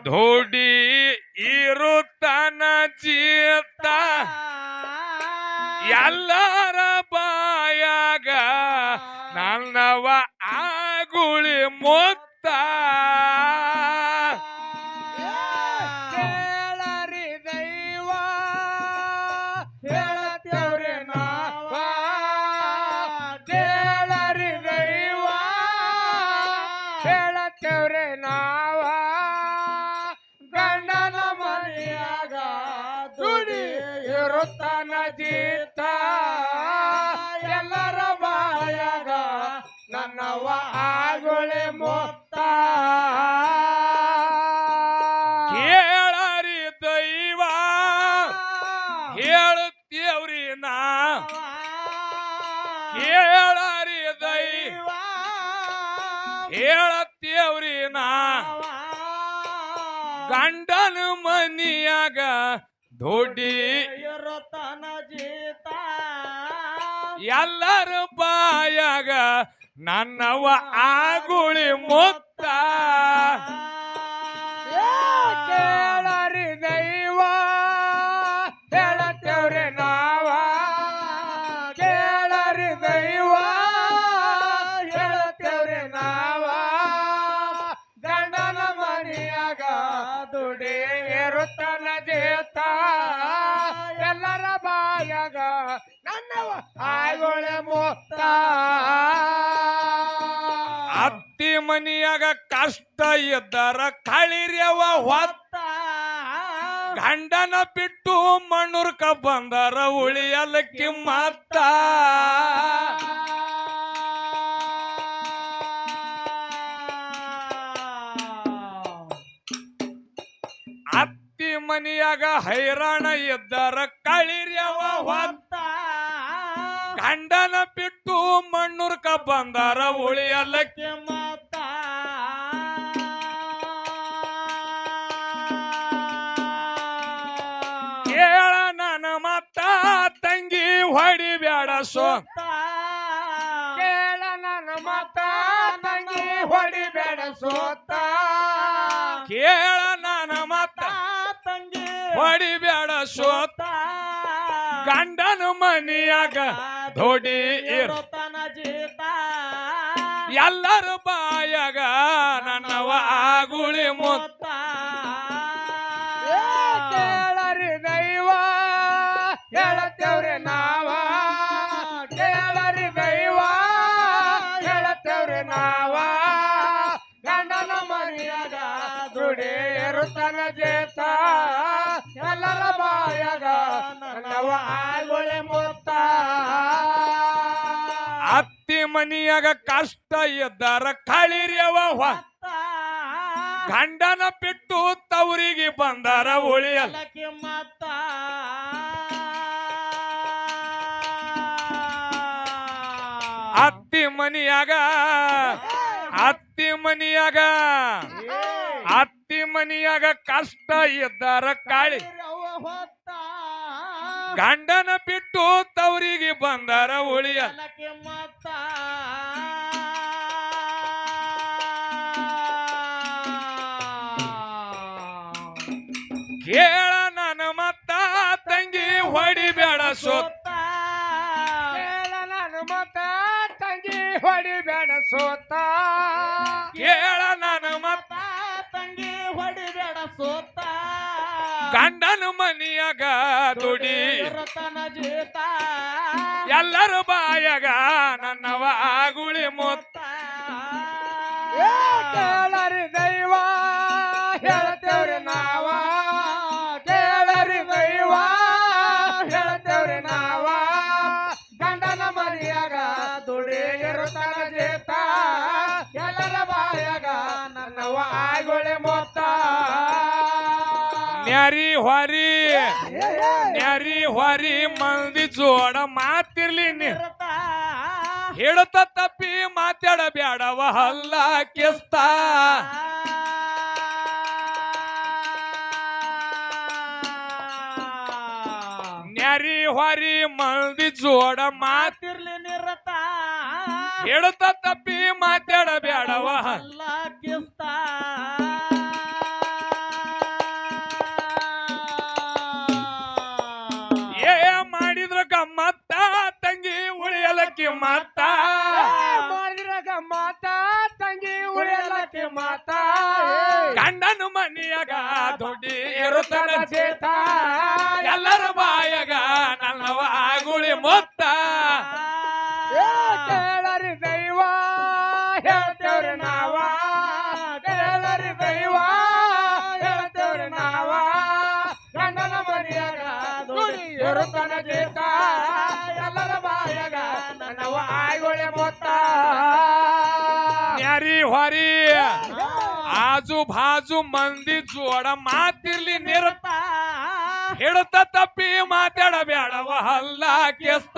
ಧೋಡಿ ಇರುತ್ತಾನ ಜೀತ ಎಲ್ಲರ ಬಾಯಾಗ ನನ್ನವ ಆಗುಳಿ ಮೊತ್ತ ಕೇಳರಿ ದೈವ ಹೇಳತ್ತೇವ್ರಿ ನಾವ ಕೇಳರಿ ದೈವ ಹೇಳತ್ತೇವ್ರಿ ನಾವ ಗಂಡನ ಮನೆಯಾಗ ದುಡಿ ಇರುತ್ತಾನ ಜೀತ ಎಲ್ಲರ ಬಾಯಾಗ ನನ್ನವ ಆಗುಳಿ ಮೊತ್ತ ಕೇಳರಿ ದೈವ ಹೇಳುತ್ತೇವ್ರಿ ನಾ ಕೇಳರಿ ದೈವ ಹೇಳತ್ತೇವ್ರಿ ನಾ ಗಂಡನ ಮನಿಯಾಗ ಧೋಡಿ ಇರುತ್ತಾನ ಜೀತ ಎಲ್ಲರ ಬಾಯಾಗ ನನ್ನವ ಆಗುಳಿ ಮೊತ್ತ ಕೇಳರಿ ದೈವ ಹೇಳತ್ತೇವ್ರಿ ನಾವ ಕೇಳರಿ ದೈವ ಹೇಳತ್ತೇವ್ರಿ ನಾವ ಗಂಡನ ಮನೆಯಾಗ ದುಡಿ ಇರುತ್ತಾನ ಜೇತ ಎಲ್ಲರ ಬಾಯಾಗ ನನ್ನವ ಆಗುಳೆ ಮೊತ್ತ ಅತ್ತಿ ಮನಿಯಾಗ ಕಷ್ಟ ಇದ್ದರ ಕಳಿರ್ಯವ ಹೊತ್ತ ಗಂಡನ ಬಿಟ್ಟು ಮಣ್ಣುರ್ಕ ಬಂದರ ಉಳಿಯಲ ಕಿಮ್ಮತ್ತ ಅತ್ತಿ ಮನಿಯಾಗ ಹೈರಾಣ ಇದ್ದರ ಕಳಿರ್ಯವ ಹೊತ್ತ ಗಂಡನ ಬಿಟ್ಟು ಮಣ್ಣುರ್ಕ ಬಂದರ ಉಳಿಯಲ ಮತ್ತ ಕೇಳ ನನ್ನ ಮತ್ತ ತಂಗಿ ಹೊಡಿಬ್ಯಾಡ ಸೋತ ಕೇಳ ನನ್ನ ಮತ ತಂಗಿ ಹೊಡಿಬೇಡ ಸೋತ ಕೇಳ ನನ್ನ ಮತ್ತ ತಂಗಿ ಹೊಡಿಬ್ಯಾಡ ಸೋತ ಗಂಡನ ಮನಿಯಾಗ ಧೋಡಿ ಇರುತ್ತಾನ ಜೀತ ಎಲ್ಲರ ಬಾಯಾಗ ನನ್ನವ ಆಗುಳಿ ಮೊತ್ತ ಕೇಳರಿ ದೈವ ಹೇಳತ್ತೇವ್ರಿ ನಾವ ಕೇಳರಿ ದೈವ ಹೇಳತ್ತೇವ್ರಿ ನಾವ ಗಂಡನ ಮನೆಯಾಗ ದುಡಿ ಇರುತ್ತಾನ ಜೇತ ಎಲ್ಲರ ಬಾಯಾಗ ನನ್ನವ ಆಗುಳೆ ಮೊತ್ತ ಅತ್ತಿ ಮನಿಯಾಗ ಕಷ್ಟ ಇದ್ದರ ಕಳಿರ್ಯವ ಹೊತ್ತ ಗಂಡನ ಬಿಟ್ಟು ತವರಿಗೆ ಬಂದರ ಉಳಿಯಲ್ಲ ಕಿಮ್ಮತ್ತ ಅತ್ತಿ ಮನಿಯಾಗ ಅತ್ತಿ ಮನಿಯಾಗ ಅತ್ತಿ ಮನಿಯಾಗ ಕಷ್ಟ ಇದ್ದರ ಕಾಳಿ ಹೊತ್ತ ಗಂಡನ ಬಿಟ್ಟು ತವರಿಗೆ ಬಂದರ ಉಳಿಯಲ್ಲ ಕಿಮ್ಮತ್ತ ಕೇಳ ನನ್ನ ಮತ್ತ ತಂಗಿ ಹೊಡಿಬೇಡ ಸೋತ ಕೇಳ ನನ್ನ ಮತ ತಂಗಿ ಹೊಡಿಬೇಡ ಸೋತ ಕೇಳ ನನ್ನ ಮತ್ತ ತಂಗಿ ಹೊಡಿಬೇಡ ಸೋತ ಗಂಡನ ಮನಿಯಾಗ ದುಡಿ ಇರುತ್ತಾನ ಜೀತ ಎಲ್ಲರ ಬಾಯಾಗ ನನ್ನವ ಆಗುಳಿ ಮೊತ್ತ ಕೇಳರಿ ದೈವ ಹೇಳತ್ತೇವ್ರಿ ನಾವ ಕೇಳರಿ ದೈವ ಹೇಳತ್ತೇವ್ರಿ ನಾವ ಗಂಡನ ಮನೆಯಾಗ ದುಡಿ ಇರುತ್ತಾನ ಜೀತ ಎಲ್ಲರ ಬಾಯಾಗ ನನ್ನವ ಆಗುಳೆ ಮೊತ್ತ ನ್ಯಾರಿ ಹೊರಿ ಮಂದಿ ಜೋಡ ಮಾತಿರ್ಲಿ ನೀ ಹೇಳುತ್ತ ತಪ್ಪಿ ಮಾತಾಡಬ್ಯಾಡವ ಹಲ್ಲ ಕಿಸ್ತ ನ್ಯಾರಿ ಹೊರಿ ಮಂದಿ ಜೋಡ ಮಾತಿರ್ಲಿ ನಿರತ ಹೇಳುತ್ತ ತಪ್ಪಿ ಮಾತಾಡಬ್ಯಾಡವ ಅಲ್ಲ ಕಿಸ್ತ ಉಳಿಯಲಕ್ಕಿ ಮತ್ತ ಮಾಡಿದ್ರಾಗ ಮಾತ ತಂಗಿ ಉಳಿಯಲಕ್ಕೆ ಮಾತ ಗಂಡನ ಮನಿಯಾಗ ದುಡ್ಡಿ ಇರುತ್ತನ ಚೇತ ಎಲ್ಲರ ಬಾಯಾಗ ನನ್ನವ ಗುಳಿ ಮೊತ್ತ ಕೇಳರಿ ದೈವ ಹೇಳ್ತೇವ್ರಿ ನಾವ ಕೇಳರಿ ದೈವ ಹೇಳ್ತೇವ್ರಿ ನಾವ ಗಂಡನ ಮನೆಯಾಗ ದುಡಿ ಇರುತ್ತನ ಜೀತ ಎಲ್ಲರ ಬಾಯಾಗ ನನ್ನವ ಆಯ್ಗೊಳೆ ಮೊತ್ತ ನ್ಯಾರಿ ಹೊರಿ ಆಜು ಬಾಜು ಮಂದಿ ಜೋಡ ಮಾತಿರ್ಲಿ ನಿರತ ಹಿಡತ ತಪ್ಪಿ ಮಾತಾಡಬೇಡವ ಹಲ್ಲ ಕೆಸ್ತ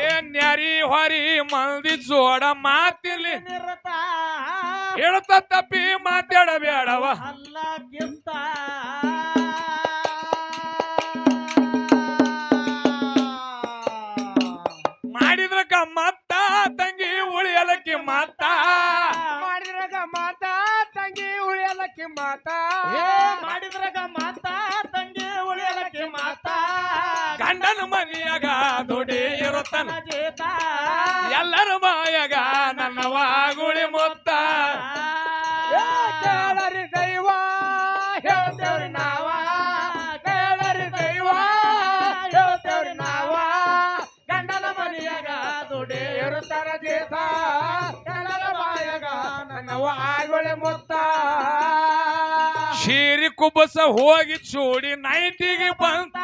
ಏನ್ ನ್ಯಾರಿ ಹೊರಿ ಮಂದಿ ಜೋಡ ಮಾತಿರ್ಲಿ ಹಿಡತ ತಪ್ಪಿ ಮಾತಾಡಬೇಡವ ಅಲ್ಲ ಗಿಂತ ಮಾಡಿದ್ರಕ ಮತ್ತ ತಂಗಿ ಉಳಿಯಲಕ್ಕಿ ಮತ್ತ ಮಾಡಿದ್ರಾಗ ಮಾತ ತಂಗಿ ಉಳಿಯಲಕ್ಕೆ ಮಾತ ಮಾಡಿದ್ರಾಗ ಮಾತ ತಂಗಿ ಉಳಿಯಲಕ್ಕೆ ಮಾತ ಗಂಡನ ಮನಿಯಾಗ ದುಡಿ ಇರುತ್ತನ ಜೀತ ಎಲ್ಲರ ಬಾಯಾಗ ನನ್ನವ ಗುಳಿ ಮೊತ್ತ ಕೇಳರಿ ದೈವ ಹೇಳ್ತೇವ್ರಿ ನಾವ ಕೇಳರಿ ದೈವ ಹೇಳ್ತೇವ್ರಿ ನಾವ ಗಂಡನ ಮನೆಯಾಗ ದುಡಿ ಇರುತ್ತಾರ ಜೀತ ಎಲ್ಲರ ಬಾಯಾಗ ನನ್ನವ ಆಗೊಳೆ ಮೊತ್ತ ಶೀರಿ ಕುಬಸ ಹೋಗಿ ಚೂಡಿ ನೈಟಿಗೆ ಬಂತ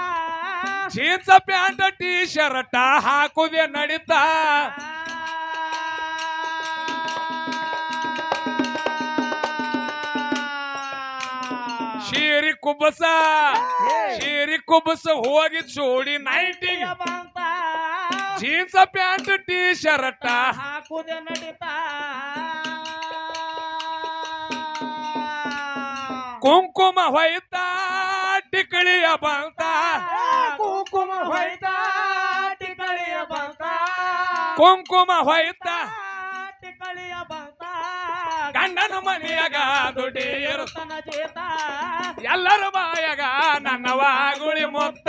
ಜೀನ್ಸ್ ಪ್ಯಾಂಟ್ ಟೀ ಶರ್ಟ್ ಹಾಕುದೇ ನಡೀತಾ ಶೀರಿ ಕುಬಸ ಹೋಗಿ ಚೂಡಿ ನೈಟಿಗೆ ಬಂತ ಜೀನ್ಸ್ ಪ್ಯಾಂಟ್ ಟೀ ಶರ್ಟ್ ಹಾಕುದೆ ನಡೀತಾ ಕುಂಕುಮ ಹೊಯ್ತಾ ಟಿಕಳಿಯ ಬಂತ ಕುಂಕುಮ ಹೊಯ್ತಾ ಟಿಕಳಿಯ ಬಂತ ಕುಂಕುಮ ಹೊಯ್ತಾ ಟಿಕಳಿಯ ಬಂತ ಗಂಡನ ಮನೆಯಾಗ ದುಡಿ ತನ ಜೀತ ಎಲ್ಲರ ಬಾಯಾಗ ನನ್ನವ ಗುಳಿ ಮೊತ್ತ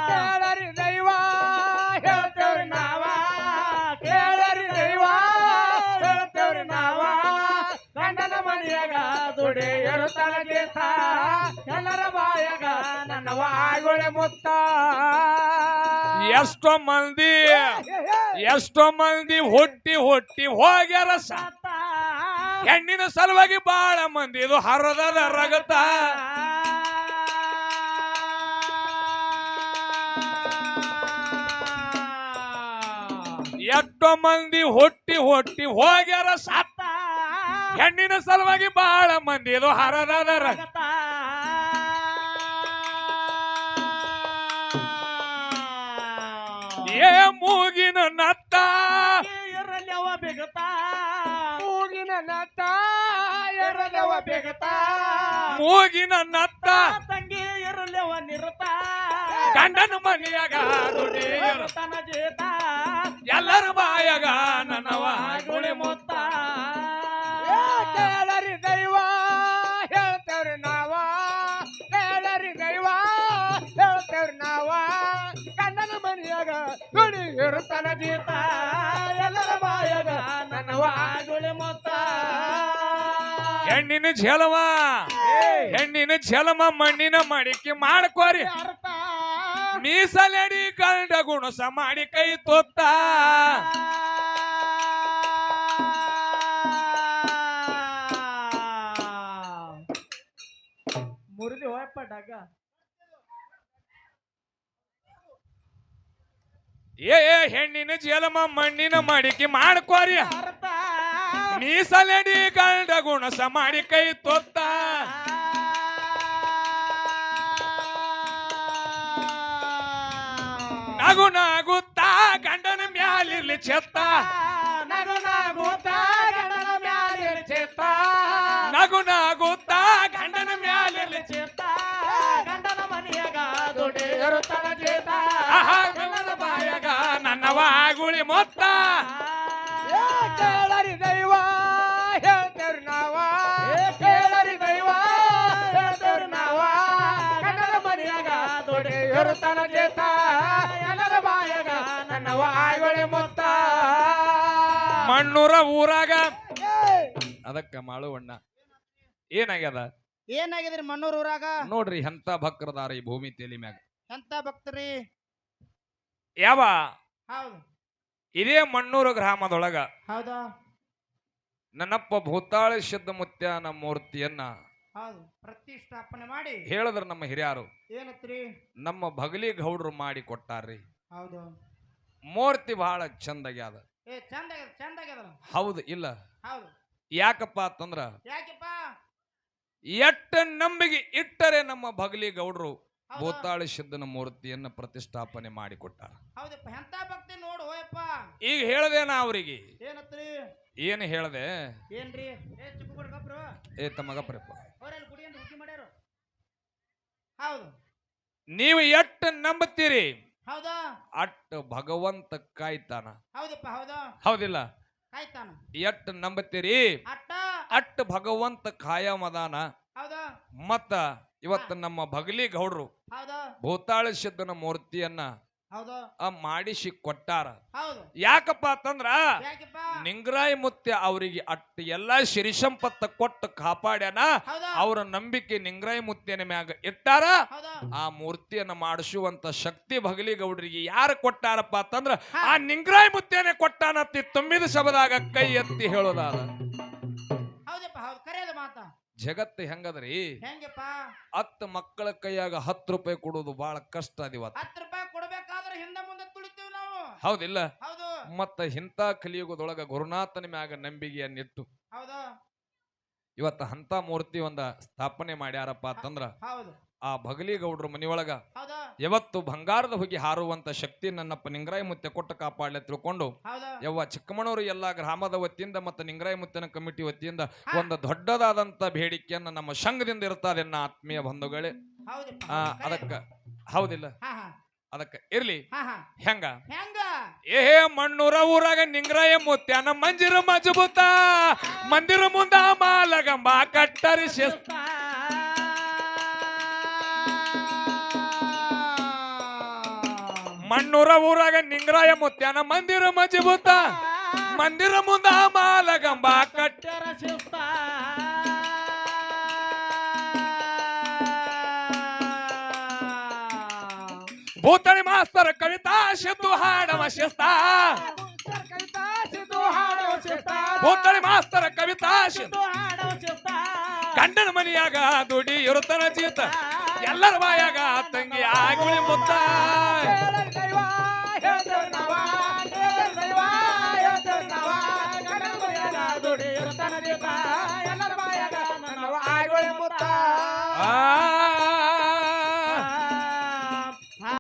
ಕೇಳರಿ ದೈವ ಹೇಳ್ತೇವ್ರಿ ನಾವ ಕೇಳರಿ ದೈವ ಹೇಳ್ತೇವ್ರಿ ನಾವ ಗಂಡನ ಮನೆಯಾಗ ದುಡಿ ತನ ಜೀತ ಎಲ್ಲರ ಬಾಯಾಗ ನನ್ನವ ಆಗೊಳೆ ಮೊತ್ತ ಎಷ್ಟೋ ಮಂದಿ ಹುಟ್ಟಿ ಹೋಗ್ಯಾರ ಹೆಣ್ಣಿನ ಸಲುವಾಗಿ ಬಾಳ ಮಂದಿ ಇದು ಹರದ ರಗತ ಎಷ್ಟೋ ಮಂದಿ ಹುಟ್ಟಿ ಹೋಗ್ಯಾರ ಸತ್ತ ಹೆಣ್ಣಿನ ಸಲುವಾಗಿ ಬಾಳ ಮಂದಿ ಇದು ಹರದ ರಗತ ಏ ಮೂಗಿನ ನತ್ತ ಎರಲವ ಬೆಗತ ಮೂಗಿನ ನತ್ತ ಎರಲವ ಬೆಗತ ಮೂಗಿನ ನತ್ತ ತಂಗಿ ಎರಲವ ನಿರತ ಗಂಡನ ಮನೆಯಾಗ ದುಡಿ ತನ ಜೀತ ಎಲ್ಲರ ಬಾಯಾಗ ನನ್ನವ ಗುಳಿ ಮೊತ್ತ ಕೇಳರಿ ದೈವ ಹೇಳ್ತೇವ್ರಿ ನಾವ ಕೇಳರಿ ದೈವ ಹೇಳ್ತೇವ್ರಿ ನಾವ ಗಂಡನ ಮನೆಯಾಗ ದುಡಿ ಇರುತ್ತನ ಜೀತ ಎಲ್ಲರ ಬಾಯಾಗ ನನ್ನವ ಗುಳಿ ಮೊತ್ತ ಹೆಣ್ಣಿನ ಛಲವ ಮಣ್ಣಿನ ಮಡಿಕೆ ಮಾಡ್ಕೋರಿ ಅರ್ಥ ಮೀಸಲಡಿ ಗಂಡ ಗುಣಸ ಮಾಡಿ ಕೈ ತೊತ್ತ ಮುರಿದಿ ಹೋಯಪಟ್ಟಾಗ ಏ ಹೆಣ್ಣಿನ ಛಲಮ ಮಣ್ಣಿನ ಮಡಿಕೆ ಮಾಡ್ಕೋರಿ ಅರ್ಥ ಮೀಸಲಡಿ ಗಂಡ ಗುಣಸ ಮಾಡಿ ಕೈ ತೊತ್ತ ನಗುತ್ತಾ ಗಂಡನ ಮ್ಯಾಲಿರ್ಲಿ ಚೆತ್ತ ನಗುತ್ತಾ ಗಂಡನ ಮ್ಯಾಲಿರ್ಲಿ ಚೆತ್ತ ನಗುತ್ತಾ ಗಂಡನ ಮ್ಯಾಲಿರ್ಲಿ ಚೆತ್ತ ಗಂಡನ ಮನೆಯಾಗ ದುಡಿ ಇರುತ್ತನ ಜೀತ ಗಂಡನ ಬಾಯಾಗ ನನ್ನವ ಗುಳಿ ಮೊತ್ತ ಕೇಳರಿ ದೈವ ಹೇಳ್ತೇವ್ರಿ ನಾವ ಕೇಳರಿ ದೈವ ಹೇಳ್ತೇವ್ರಿ ನಾವ ಇರುತ್ತಾನ ಜೇತ ಎಲ್ಲರ ಬಾಯಾಗ ನನ್ನವ ಆಯ್ಗೊಳಿ ಮುತ್ತ ಮಣ್ಣೂರ ಊರಾಗ ಅದಕ್ಕ ಮಾಳುವಣ್ಣ ಏನಾಗ್ಯದ ಏನಾಗಿದ್ರಿ ಮಣ್ಣೂರ್ ಊರಾಗ ನೋಡ್ರಿ ಎಂತ ಭಕ್ರದಾರ ಈ ಭೂಮಿ ತೇಲಿ ಮ್ಯಾಗ ಎಂತ ಭಕ್ತರಿ ಯಾವ ಹೌದು ಇದೇ ಮಣ್ಣೂರು ಗ್ರಾಮದೊಳಗ ಹೌದಾ ನನ್ನಪ್ಪ ಭೂತಾಳ ಸಿದ್ಧಮುತ್ಯನ ಮೂರ್ತಿಯನ್ನ ಹೌದು ಪ್ರತಿಷ್ಠಾಪನೆ ಮಾಡಿ ಹೇಳಿದ್ರ ನಮ್ಮ ಹಿರಿಯರು ಏನತ್ರಿ ನಮ್ಮ ಭಗಲಿ ಗೌಡ್ರು ಮಾಡಿ ಕೊಟ್ಟಾರ್ರಿ ಹೌದು ಮೂರ್ತಿ ಬಹಳ ಚಂದಾಗ್ಯಾದ ಏ ಚಂದ ಹೌದು ಇಲ್ಲ ಹೌದು ಯಾಕಪ್ಪ ಅಂತಂದ್ರ ಯಾಕೆಪ್ಪ ಎಟ್ಟ ನಂಬಿಕೆ ಇಟ್ಟರೆ ನಮ್ಮ ಭಗಲಿ ಗೌಡ್ರು ಹೌದಾ? ಭೂತಾಳ ಸಿದ್ಧನ ಮೂರ್ತಿಯನ್ನ ಪ್ರತಿಷ್ಠಾಪನೆ ಮಾಡಿಕೊಟ್ಟಾರ ಹೌದಪ್ಪ ಎಂತ ಭಕ್ತಿ ನೋಡು ಹೋಯಪ್ಪ ಈಗ ಹೇಳ್ದೇನ ಅವ್ರಿಗೆ ಏನತ್ರಿ ಏನು ಹೇಳ್ದೆ ಏನ್ರಿ ಏ ಚಿಕ್ಕ ಗಬ್ರು ಏ ತಮ್ಮಗಪ್ರಪ್ಪ ಅವರಲ್ಲಿ ಗುಡಿ ಅಂತ ಹುಟ್ಟಿ ಮಾಡ್ಯಾರ ಹೌದು ನೀವು ಎಟ್ಟ ನಂಬುತ್ತೀರಿ ಹೌದಾ ಅಟ್ಟ ಭಗವಂತ ಕಾಯ್ತಾನ ಹೌದಪ್ಪ ಹೌದಾ ಹೌದಿಲ್ಲ ಕಾಯ್ತಾನ ಎಟ್ಟ ನಂಬುತ್ತೀರಿ ಅಟ್ಟ ಅಟ್ಟ ಭಗವಂತ ಕಾಯಮದಾನ ಹೌದಾ ಮತ್ತ ಇವತ್ತು ನಮ್ಮ ಭಗಲಿ ಗೌಡ್ರು ಹೌದಾ ಭೂತಾಳ ಸಿದ್ಧನ ಮೂರ್ತಿಯನ್ನ ಹೌದಾ ಮಾಡಿಸಿ ಕೊಟ್ಟಾರ ಹೌದು ಯಾಕಪ್ಪ ಅಂತಂದ್ರ ಯಾಕೆಪ್ಪ ನಿಂಗರಾಯ ಮುತ್ಯ ಅವರಿಗೆ ಅಟ್ಟ ಎಲ್ಲಾ ಸಿರಿ ಸಂಪತ್ತ ಕೊಟ್ಟು ಕಾಪಾಡ್ಯಾನ ಹೌದಾ ಅವರ ನಂಬಿಕೆ ನಿಂಗರಾಯ ಮುತ್ಯನ ಮ್ಯಾಗ ಇಟ್ಟಾರ ಹೌದಾ ಆ ಮೂರ್ತಿಯನ್ನ ಮಾಡಿಸುವಂತ ಶಕ್ತಿ ಭಗಲಿ ಗೌಡ್ರಿಗೆ ಯಾರು ಕೊಟ್ಟಾರಪ್ಪ ಅಂತಂದ್ರ ಆ ನಿಂಗರಾಯ ಮುತ್ಯನೇ ಕೊಟ್ಟಾನತ್ತಿ ತುಂಬಿದ ಶಬದಾಗ ಕೈ ಎತ್ತಿ ಹೇಳೋದಾದ ಹೌದಪ್ಪ ಹೌದು ಕರೆಯದ ಮಾತಾ ಜಗತ್ತು ಹೆಂಗದ್ರಿ ಹೆಂಗಪ್ಪ 10 ಮಕ್ಕಳ ಕೈಯಾಗ 10 ರೂಪಾಯಿ ಕೊಡೋದು ಬಹಳ ಕಷ್ಟ ಅದಿವತ್ತು 10 ರೂಪಾಯಿ ಕೊಡ್ಬೇಕಾದ್ರೆ ಹಿಂದೆ ಮುಂದೆ ತುಳಿತೀವಿ ನಾವು ಹೌದಿಲ್ಲ ಹೌದು ಮತ್ತ ಇಂಥ ಕಲಿಯುಗದೊಳಗ ಗುರುನಾಥನ ಮ್ಯಾಗ ನಂಬಿಕೆಯನ್ನಿಟ್ಟು ಹೌದಾ ಇವತ್ತ ಅಂತ ಮೂರ್ತಿ ಒಂದ ಸ್ಥಾಪನೆ ಮಾಡ್ಯಾರಪ್ಪ ಅಂತಂದ್ರ ಹೌದು ಆ ಭಗಲಿ ಗೌಡ್ರ ಮನಿಯೊಳಗ ಹೌದಾ ಯಾವತ್ತು ಬಂಗಾರದ ಹೋಗಿ ಹಾರುವಂತ ಶಕ್ತಿ ನನ್ನಪ್ಪ ನಿಂಗರಾಯ ಮುತ್ಯ ಕೊಟ್ಟು ಕಾಪಾಡ್ಲೆ ತಿಳ್ಕೊಂಡು ಹೌದಾ ಯವ್ವ ಚಿಕ್ಕಮಣೂರು ಎಲ್ಲಾ ಗ್ರಾಮದ ವತಿಯಿಂದ ಮತ್ತು ನಿಂಗರಾಯ ಮುತ್ತನ ಕಮಿಟಿ ವತಿಯಿಂದ ಒಂದು ದೊಡ್ಡದಾದಂತ ಬೇಡಿಕೆಯನ್ನ ನಮ್ಮ ಸಂಘದಿಂದ ಇರ್ತದೆ ನನ್ನ ಆತ್ಮೀಯ ಬಂಧುಗಳೇ ಹೌದಪ್ಪ ಅದಕ್ಕ ಹೌದಿಲ್ಲ ಹಾ ಹಾ ಅದಕ್ಕ ಇರ್ಲಿ ಹಾ ಹಾ ಹೆಂಗ ಹೆಂಗ ಏ ಮಣ್ಣೂರ ಊರಾಗ ನಿಂಗರಾಯ ಮುತ್ಯನ ಮಂಜಿರ ಮಜಬೂತ ಮಂದಿರ ಮುಂದ ಮಾಲಗಂಬ ಕಟ್ಟರಿ ಶಿಸ್ತ ಮಣ್ಣೂರ ಊರಾಗ ನಿಂಗರಾಯ ಮುತ್ಯನ ಮಂದಿರ ಮಜಬೂತ ಮಂದಿರ ಮುಂದ ಮಾಲಗಂಬ ಕಟ್ಟರ ಶಿಸ್ತ ಭೂತಳಿ ಮಾಸ್ತರ ಕವಿತಾ ಸಿದ್ದು ಹಾಡವ ಶಿಸ್ತ ಭೂತಳಿ ಮಾಸ್ತರ ಕವಿತಾ ಸಿದ್ದು ಗಂಡನ ಮನಿಯಾಗ ದುಡಿ ಇರುತ್ತನ ಜೀತ ಎಲ್ಲರ ಬಾಯಾಗ ತಂಗಿ ಆಗುಳಿ ಮುತ್ತ ಆ